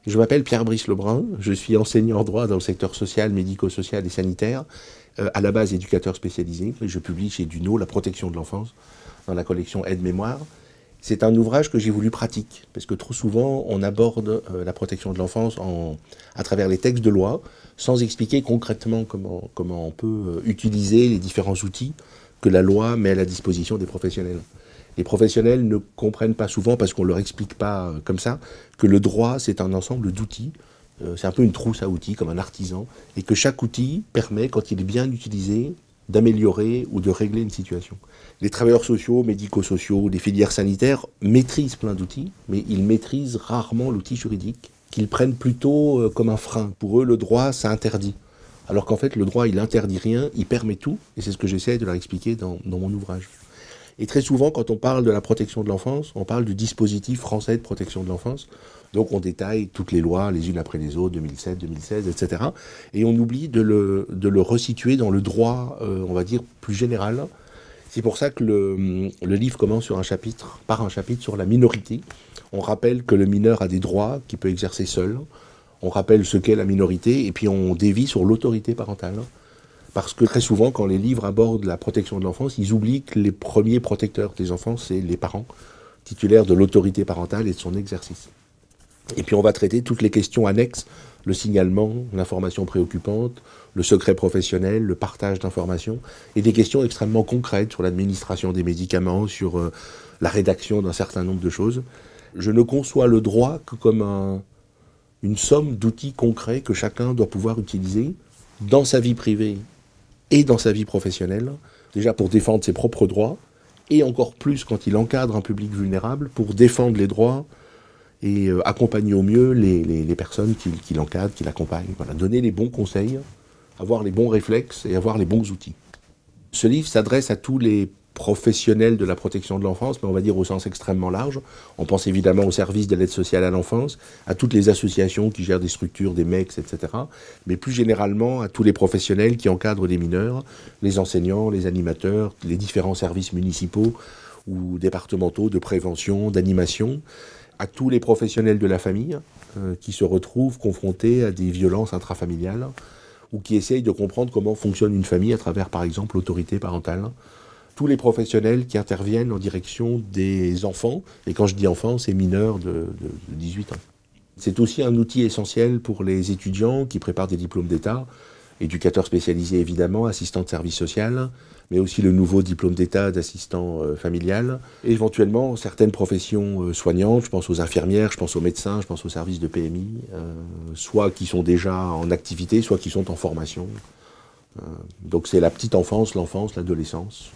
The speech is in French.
Je m'appelle Pierre-Brice Lebrun, je suis enseignant en droit dans le secteur social, médico-social et sanitaire, à la base éducateur spécialisé. Je publie chez Duno La protection de l'enfance dans la collection Aide-Mémoire. C'est un ouvrage que j'ai voulu pratique, parce que trop souvent on aborde la protection de l'enfance à travers les textes de loi, sans expliquer concrètement comment on peut utiliser les différents outils que la loi met à la disposition des professionnels. Les professionnels ne comprennent pas souvent, parce qu'on ne leur explique pas comme ça, que le droit, c'est un ensemble d'outils. C'est un peu une trousse à outils, comme un artisan, et que chaque outil permet, quand il est bien utilisé, d'améliorer ou de régler une situation. Les travailleurs sociaux, médico-sociaux, les filières sanitaires maîtrisent plein d'outils, mais ils maîtrisent rarement l'outil juridique, qu'ils prennent plutôt comme un frein. Pour eux, le droit, ça interdit. Alors qu'en fait, le droit, il interdit rien, il permet tout, et c'est ce que j'essaie de leur expliquer dans mon ouvrage. Et très souvent, quand on parle de la protection de l'enfance, on parle du dispositif français de protection de l'enfance. Donc on détaille toutes les lois, les unes après les autres, 2007, 2016, etc. Et on oublie de le resituer dans le droit, on va dire, plus général. C'est pour ça que le livre commence par un chapitre sur la minorité. On rappelle que le mineur a des droits qu'il peut exercer seul. On rappelle ce qu'est la minorité, et puis on dévie sur l'autorité parentale. Parce que très souvent, quand les livres abordent la protection de l'enfance, ils oublient que les premiers protecteurs des enfants, c'est les parents, titulaires de l'autorité parentale et de son exercice. Et puis on va traiter toutes les questions annexes, le signalement, l'information préoccupante, le secret professionnel, le partage d'informations, et des questions extrêmement concrètes sur l'administration des médicaments, sur la rédaction d'un certain nombre de choses. Je ne conçois le droit que comme une somme d'outils concrets que chacun doit pouvoir utiliser dans sa vie privée et dans sa vie professionnelle, déjà pour défendre ses propres droits, et encore plus quand il encadre un public vulnérable, pour défendre les droits et accompagner au mieux les personnes qui l'encadrent, qui l'accompagnent. Voilà, donner les bons conseils, avoir les bons réflexes et avoir les bons outils. Ce livre s'adresse à tous les professionnels de la protection de l'enfance, mais on va dire au sens extrêmement large. On pense évidemment au service de l'aide sociale à l'enfance, à toutes les associations qui gèrent des structures, des MECS, etc. Mais plus généralement à tous les professionnels qui encadrent des mineurs, les enseignants, les animateurs, les différents services municipaux ou départementaux de prévention, d'animation, à tous les professionnels de la famille qui se retrouvent confrontés à des violences intrafamiliales ou qui essayent de comprendre comment fonctionne une famille à travers, par exemple, l'autorité parentale. Tous les professionnels qui interviennent en direction des enfants, et quand je dis enfants, c'est mineurs de 18 ans. C'est aussi un outil essentiel pour les étudiants qui préparent des diplômes d'État, éducateurs spécialisés évidemment, assistants de service social, mais aussi le nouveau diplôme d'État d'assistant familial, et éventuellement certaines professions soignantes, je pense aux infirmières, je pense aux médecins, je pense aux services de PMI, soit qui sont déjà en activité, soit qui sont en formation. Donc c'est la petite enfance, l'enfance, l'adolescence.